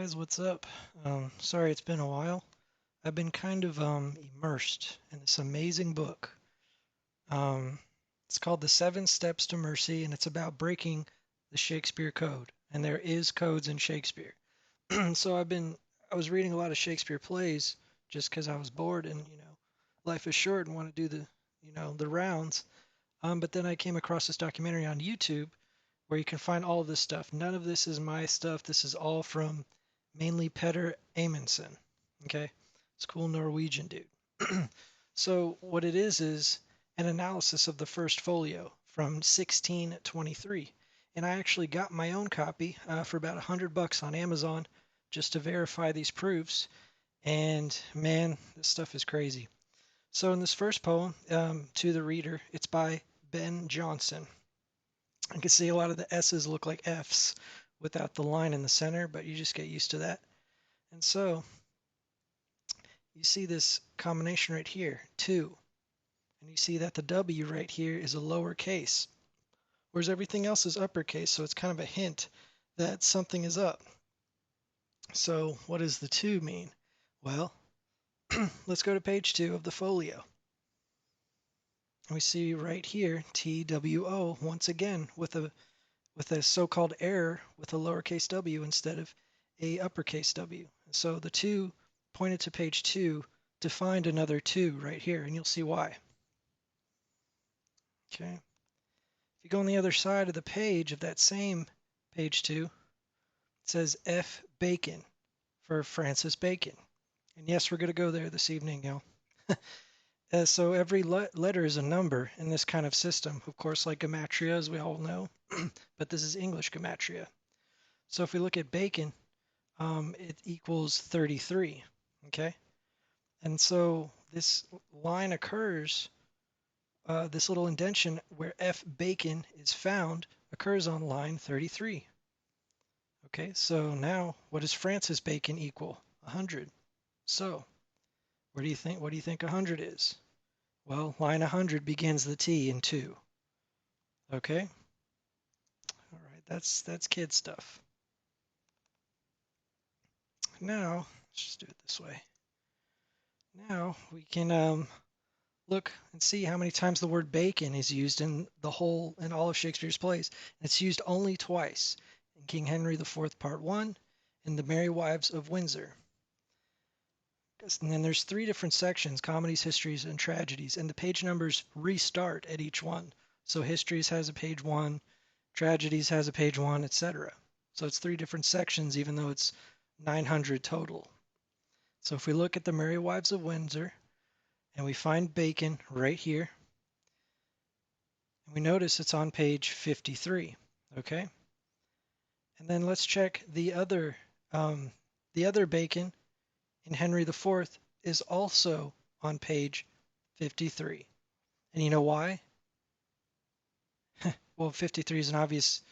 guys, what's up? Sorry it's been a while. I've been kind of immersed in this amazing book. Um, it's called The Seven Steps to Mercy, and it's about breaking the Shakespeare Code. And there is codes in Shakespeare. So I was reading a lot of Shakespeare plays just because I was bored and life is short and want to do the rounds. But then I came across this documentary on YouTube where you can find all of this stuff. None of this is my stuff. This is all from mainly Petter Amundsen. Okay, it's a cool Norwegian dude. So what it is an analysis of the first folio from 1623, and I actually got my own copy for about $100 on Amazon just to verify these proofs. And man, this stuff is crazy. So in this first poem, to the reader, it's by Ben Jonson. You can see a lot of the S's look like F's without the line in the center, but you just get used to that. And so you see this combination right here, 2. And you see that the W right here is a lowercase, whereas everything else is uppercase, so it's kind of a hint that something is up. So what does the 2 mean? Well, let's go to page 2 of the folio. We see right here, TWO, once again, with a so-called error with a lowercase w instead of a uppercase w. So the 2 pointed to page 2 to find another 2 right here, and you'll see why. Okay. If you go on the other side of the page of that same page 2, it says F. Bacon for Francis Bacon. And yes, we're going to go there this evening, y'all. So every letter is a number in this kind of system, of course, like gematria, as we all know, but this is English gematria. So if we look at Bacon, it equals 33, okay? And so this line occurs, this little indentation where F Bacon is found occurs on line 33. Okay, so now what does Francis Bacon equal? 100. So what do you think 100 is? Well, line 100 begins the T in 2. Okay? All right, that's kid stuff. Now, let's just do it this way. Now we can look and see how many times the word bacon is used in all of Shakespeare's plays. It's used only twice, in King Henry IV, Part 1, and The Merry Wives of Windsor. And then there's 3 different sections: comedies, histories, and tragedies, and the page numbers restart at each one. So histories has a page 1, tragedies has a page 1, etc. So it's 3 different sections, even though it's 900 total. So if we look at The Merry Wives of Windsor, and we find Bacon right here, and we notice it's on page 53, okay? And then let's check the other Bacon in Henry IV is also on page 53. And you know why? Well, 53 is an obvious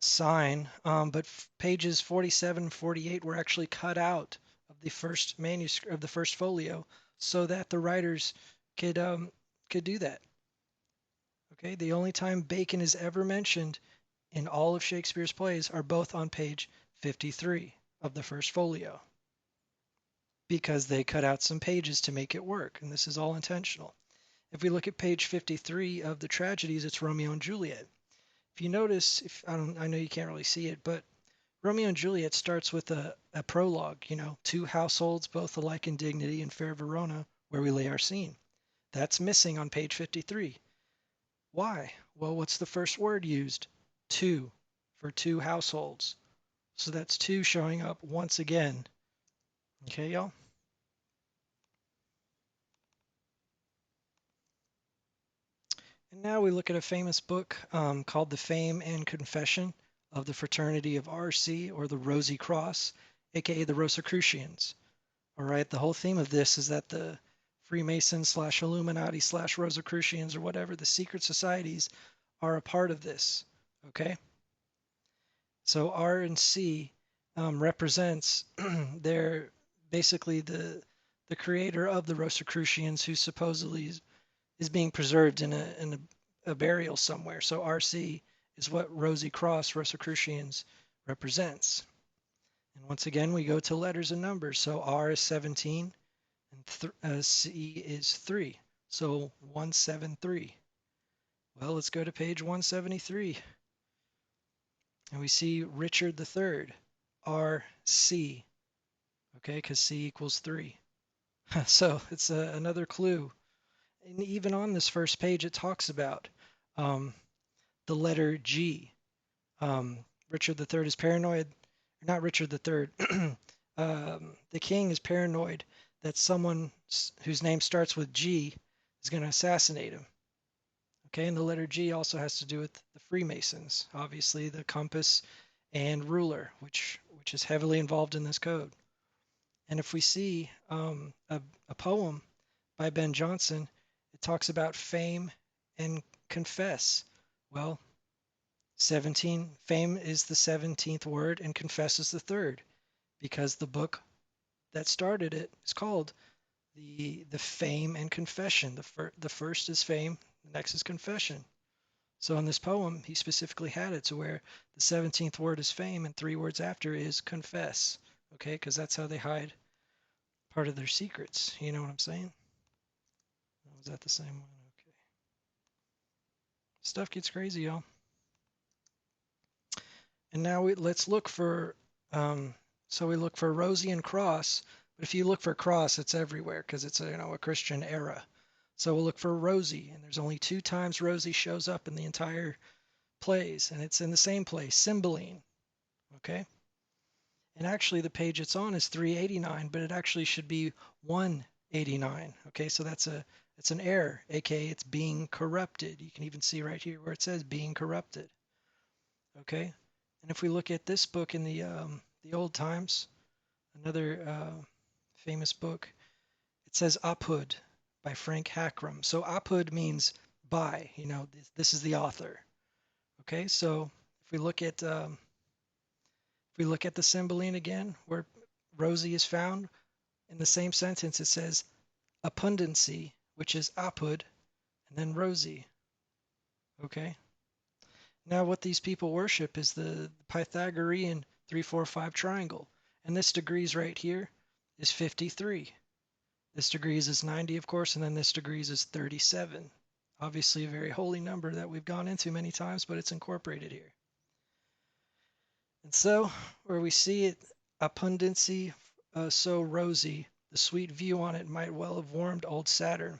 sign, but pages 47 and 48 were actually cut out of the first manuscript of the first folio so that the writers could do that. Okay, the only time Bacon is ever mentioned in all of Shakespeare's plays are both on page 53 of the first folio, because they cut out some pages to make it work, and this is all intentional. If we look at page 53 of the tragedies, it's Romeo and Juliet. If you notice, I know you can't really see it, but Romeo and Juliet starts with a prologue, 2 households, both alike in dignity, in fair Verona, where we lay our scene. That's missing on page 53. Why? Well, what's the first word used? 2, for 2 households. So that's 2 showing up once again. Okay, y'all? And now we look at a famous book called The Fame and Confession of the Fraternity of R.C., or the Rosy Cross, aka the Rosicrucians. All right, the whole theme of this is that the Freemasons / Illuminati / Rosicrucians, or whatever, the secret societies, are a part of this. Okay? So R and C represents they're basically the creator of the Rosicrucians, who supposedly is being preserved in a burial somewhere. So RC is what Rosy Cross Rosicrucians represents. And once again, we go to letters and numbers. So R is 17 and C is 3. So 173. Well, let's go to page 173. And we see Richard III, RC, okay, because C equals 3. So it's another clue. And even on this first page, it talks about um, the letter G. Richard III is paranoid, not Richard III. The king is paranoid that someone whose name starts with G is going to assassinate him. Okay, and the letter G also has to do with the Freemasons, obviously the compass and ruler, which is heavily involved in this code. And if we see a poem by Ben Jonson, it talks about fame and confess. Well, 17, fame is the 17th word and confess is the third, because the book that started it is called the Fame and Confession. The first is fame, the next is confession. So in this poem, he specifically had it to where the 17th word is fame and 3 words after is confess. Okay, because that's how they hide part of their secrets. You know what I'm saying? Was that the same one? Okay. Stuff gets crazy, y'all. And now let's look for, so we look for Rosie and Cross. But if you look for Cross, it's everywhere because it's a Christian era. So we'll look for Rosie, and there's only 2 times Rosie shows up in the entire plays, and it's in the same place, Cymbeline. Okay. And actually, the page it's on is 389, but it actually should be 189. Okay, so it's an error, aka it's being corrupted. You can even see right here where it says being corrupted. Okay, and if we look at this book in the old times, another famous book, it says Aphud by Frank Hackram. So Aphud means by. This is the author. Okay, so if we look at the Cymbeline again, where Rosie is found, in the same sentence it says abundancy, which is Aphud, and then Rosie. Okay. Now what these people worship is the Pythagorean 3-4-5 triangle. And this degrees right here is 53. This degrees is 90, of course, and then this degrees is 37. Obviously a very holy number that we've gone into many times, but it's incorporated here. And so, where we see it, abundancy, so rosy, the sweet view on it might well have warmed old Saturn,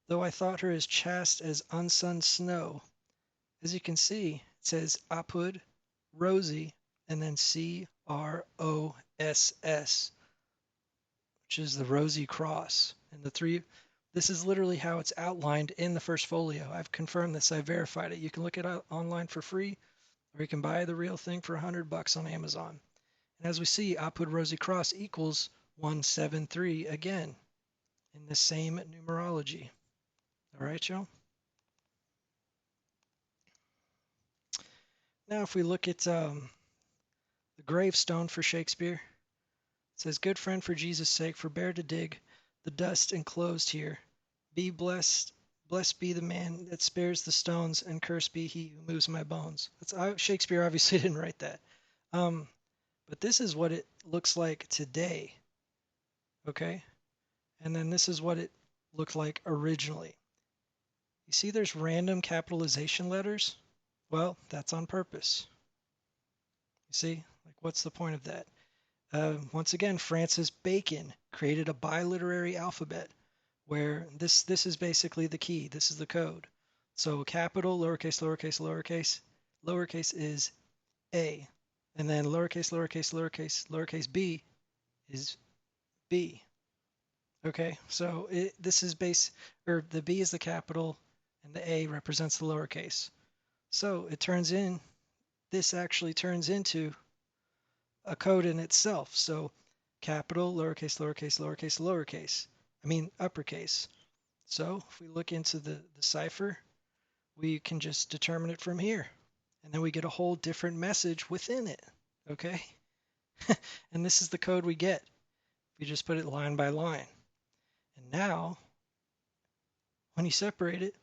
though I thought her as chaste as unsunned snow. As you can see, it says Aphud, Rosie, and then CROSS, which is the Rosy Cross. And this is literally how it's outlined in the first folio. I've confirmed this, I verified it. You can look it up online for free, or you can buy the real thing for $100 on Amazon. And as we see, Aphud Rosy Cross equals 173 again in the same numerology. All right, y'all? Now, if we look at the gravestone for Shakespeare, it says, "Good friend, for Jesus' sake, forbear to dig the dust enclosed here. Be blessed, blessed be the man that spares the stones, and cursed be he who moves my bones." Shakespeare obviously didn't write that. But this is what it looks like today. Okay? And then this is what it looked like originally. You see there's random capitalization letters? Well, that's on purpose. You see? Like, what's the point of that? Once again, Francis Bacon created a biliterary alphabet where this is basically the key. This is the code. So capital, lowercase, lowercase, lowercase. Lowercase is A. And then lowercase, lowercase, lowercase, lowercase b is B. Okay, so this is the B is the capital and the A represents the lowercase. So this actually turns into a code in itself. So capital, lowercase, lowercase, lowercase, lowercase. I mean uppercase. So if we look into the cipher, we can just determine it from here. And then we get a whole different message within it. Okay? And this is the code we get. We just put it line by line. And now, when you separate it, it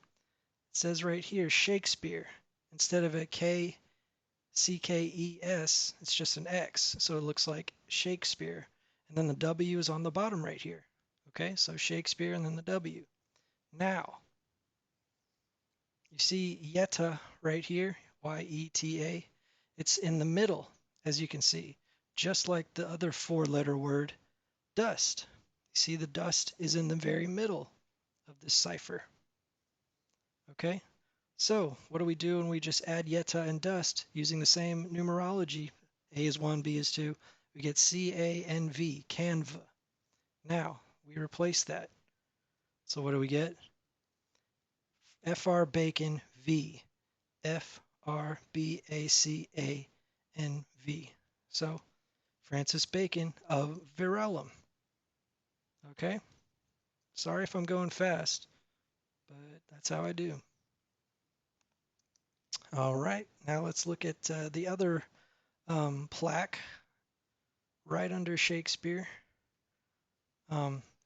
says right here, Shakespeare. Instead of a K C-K-E-S, it's just an X, so it looks like Shakespeare. And then the W is on the bottom right here. Okay, so Shakespeare and then the W. Now, you see Yeta right here, Y-E-T-A. It's in the middle, as you can see, just like the other four-letter word, dust. You see the dust is in the very middle of this cipher. Okay, so what do we do when we just add Yeta and dust using the same numerology? A is 1, B is 2. We get C-A-N-V, Canva. Now, we replace that. So what do we get? F-R Bacon V. F-R-B-A-C-A-N-V. So, Francis Bacon of Virellum. Okay? Sorry if I'm going fast, but that's how I do. All right, now let's look at the other plaque right under Shakespeare.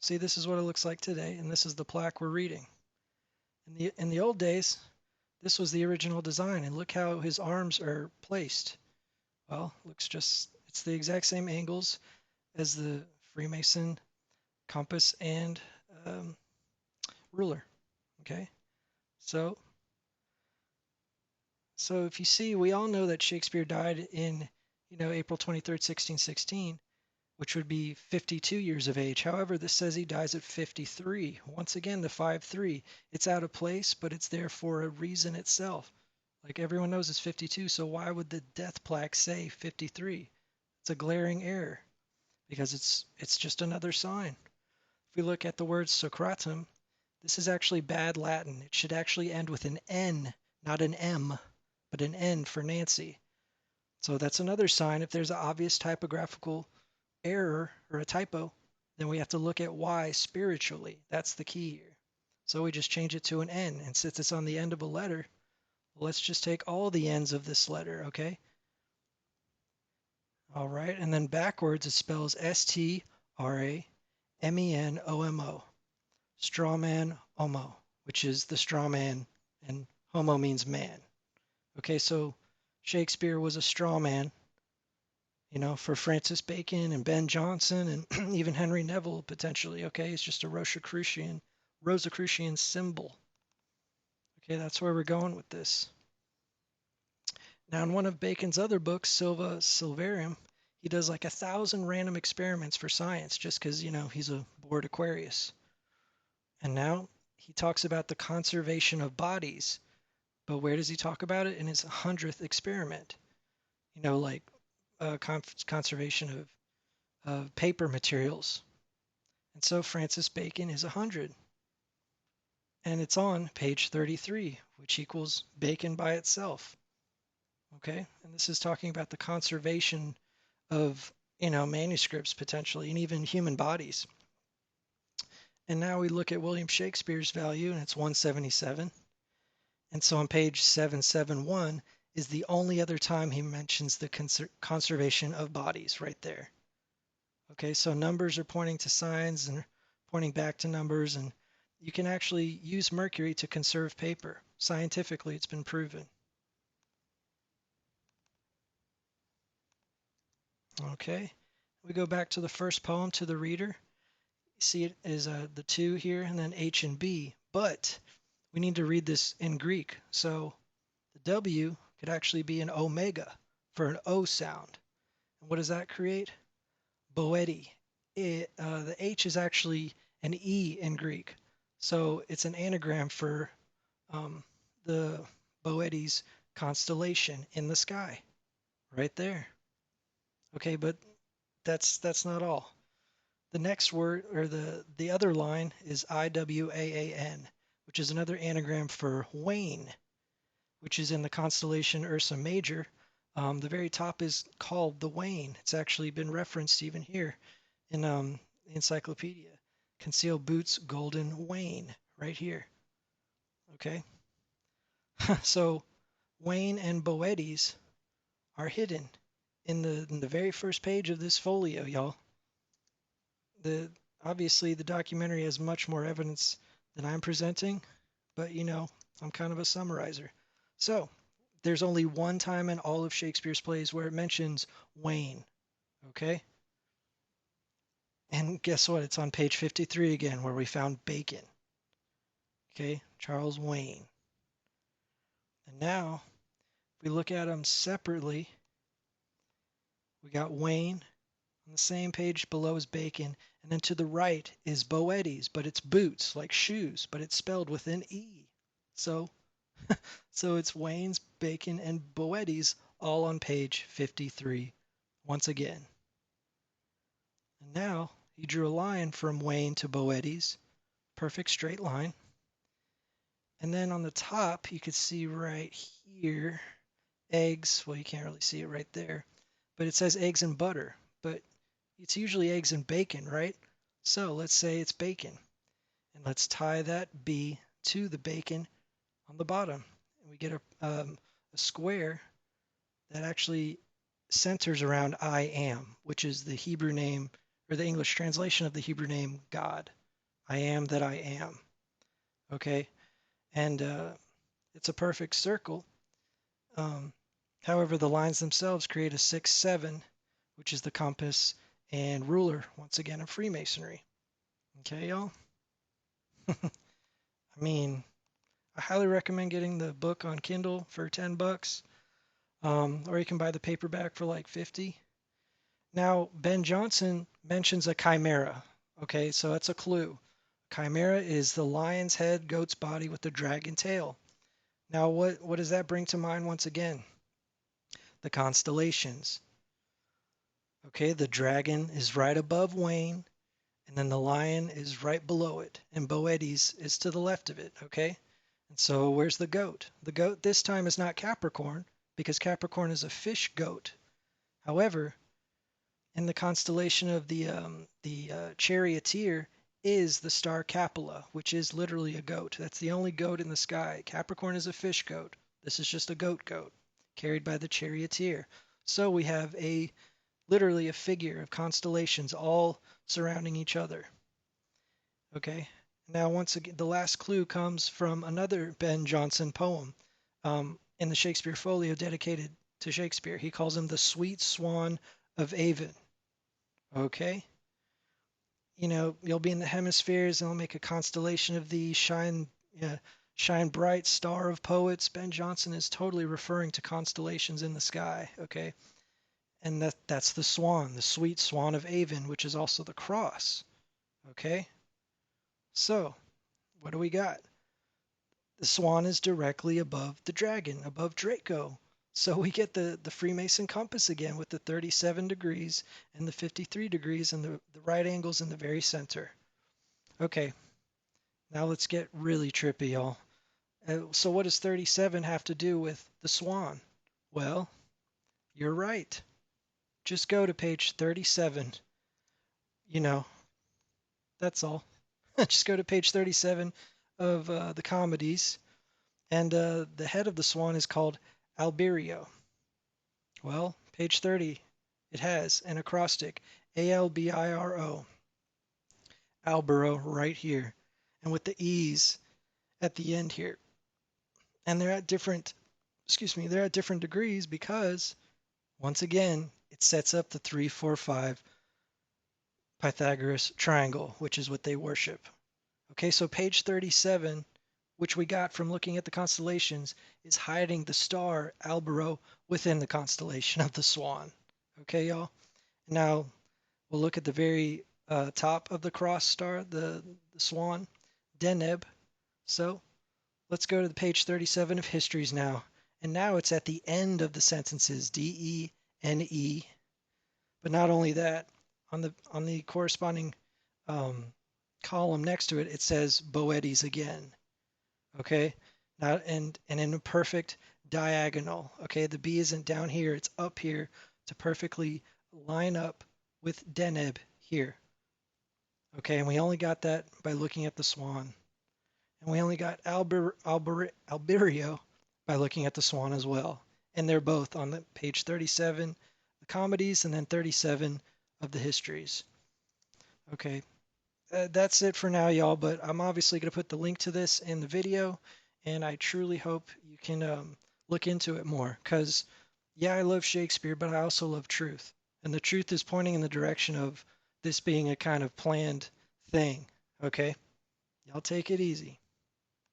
See, this is what it looks like today, and this is the plaque we're reading. In the old days, this was the original design, and look how his arms are placed. Well, it's the exact same angles as the Freemason compass and ruler. Okay, so if you see, we all know that Shakespeare died in, April 23rd, 1616, which would be 52 years of age. However, this says he dies at 53. Once again, the 5-3. It's out of place, but it's there for a reason itself. Like everyone knows it's 52, so why would the death plaque say 53? It's a glaring error because it's just another sign. If we look at the word Socratum, this is actually bad Latin. It should actually end with an N, not an M, but an N for Nancy. So that's another sign. If there's an obvious typographical error or a typo, then we have to look at why spiritually. That's the key here. So we just change it to an N. And since it's on the end of a letter, let's just take all the ends of this letter, okay? All right, and then backwards it spells S-T-R-A-M-E-N-O-M-O. Strawman homo, which is the straw man, and homo means man. Okay, so Shakespeare was a straw man, for Francis Bacon and Ben Jonson and even Henry Neville potentially. Okay, it's just a Rosicrucian symbol. Okay, that's where we're going with this. Now, in one of Bacon's other books, Silva Silvarium, he does like 1,000 random experiments for science just because, he's a bored Aquarius. And now he talks about the conservation of bodies. But where does he talk about it? In his 100th experiment. Like conservation of paper materials. And so Francis Bacon is 100. And it's on page 33, which equals Bacon by itself. Okay, and this is talking about the conservation of, manuscripts potentially, and even human bodies. And now we look at William Shakespeare's value, and it's 177. And so on page 771 is the only other time he mentions the conservation of bodies right there. Okay, so numbers are pointing to signs and pointing back to numbers, and you can actually use mercury to conserve paper. Scientifically, it's been proven. Okay, we go back to the first poem to the reader. You see it is the 2 here and then H and B, but we need to read this in Greek. So the W could actually be an omega for an O sound. And what does that create? Boeti. The H is actually an E in Greek. So it's an anagram for the Boeti's constellation in the sky, right there. Okay, but that's not all. The next word, or the other line, is IWAAN, which is another anagram for Wain, which is in the constellation Ursa Major. The very top is called the Wain. It's actually been referenced even here in the encyclopedia. Conceal Boots Golden Wain, right here. Okay? So Wain and Boetes are hidden in the very first page of this folio, y'all. Obviously the documentary has much more evidence than I'm presenting, but I'm kind of a summarizer. So there's only one time in all of Shakespeare's plays where it mentions Wayne, okay? And guess what? It's on page 53 again, where we found Bacon, okay? Charles Wayne. And now, if we look at them separately, we got Wayne on the same page below is Bacon, and then to the right is Boetes, but it's boots, like shoes, but it's spelled with an E. So, so it's Wayne's, Bacon, and Boetes all on page 53 once again. And now he drew a line from Wayne to Boetes, perfect straight line. And then on the top, you could see right here, eggs. Well, you can't really see it right there, but it says eggs and butter, but it's usually eggs and bacon, right? So let's say it's bacon. And let's tie that B to the bacon on the bottom. And we get a square that actually centers around I am, which is the Hebrew name, or the English translation of the Hebrew name God. I am that I am. Okay? And it's a perfect circle. However, the lines themselves create a 6-7, which is the compass and ruler, once again, of Freemasonry. Okay, y'all? I mean, I highly recommend getting the book on Kindle for $10, or you can buy the paperback for like 50. Now, Ben Jonson mentions a chimera. Okay, so that's a clue. Chimera is the lion's head, goat's body with the dragon tail. Now, what does that bring to mind once again? The constellations. Okay, the dragon is right above Wayne, and then the lion is right below it, and Boetes is to the left of it. Okay, and so where's the goat? The goat this time is not Capricorn, because Capricorn is a fish goat. However, in the constellation of the charioteer is the star Capella, which is literally a goat. That's the only goat in the sky. Capricorn is a fish goat. This is just a goat carried by the charioteer. So we have literally a figure of constellations all surrounding each other. Okay. Now, once again, the last clue comes from another Ben Jonson poem in the Shakespeare Folio dedicated to Shakespeare. He calls him the sweet swan of Avon. Okay. You'll be in the hemispheres and I'll make a constellation of these shine bright star of poets. Ben Jonson is totally referring to constellations in the sky. Okay. And that's the swan, the sweet swan of Avon, which is also the cross. Okay. So, what do we got? The swan is directly above the dragon, above Draco. So we get the Freemason compass again with the 37 degrees and the 53 degrees and the right angles in the very center. Okay, now let's get really trippy, y'all. So what does 37 have to do with the swan? Well, you're right. Just go to page 37. You know, that's all. Just go to page 37 of the comedies. And the head of the swan is called Alberio. Well, page 30, it has an acrostic, Albiro, Albero right here, and with the E's at the end here. And they're at different degrees because, once again, it sets up the 3, 4, 5 Pythagoras triangle, which is what they worship. Okay, so page 37, which we got from looking at the constellations, is hiding the star Albero within the constellation of the swan. Okay, y'all? Now, we'll look at the very top of the cross star, the swan, Deneb. So, let's go to the page 37 of histories now. And now it's at the end of the sentences, D-E-N-E. But not only that, on the corresponding column next to it, it says Boetes again. Okay, now and in a perfect diagonal. Okay, the B isn't down here; it's up here to perfectly line up with Deneb here. Okay, and we only got that by looking at the swan, and we only got Alberio by looking at the swan as well. And they're both on the page 37, the comedies, and then 37 of the histories. Okay, that's it for now, y'all, but I'm obviously going to put the link to this in the video, and I truly hope you can look into it more. Because, yeah, I love Shakespeare, but I also love truth. And the truth is pointing in the direction of this being a kind of planned thing. Okay? Y'all take it easy.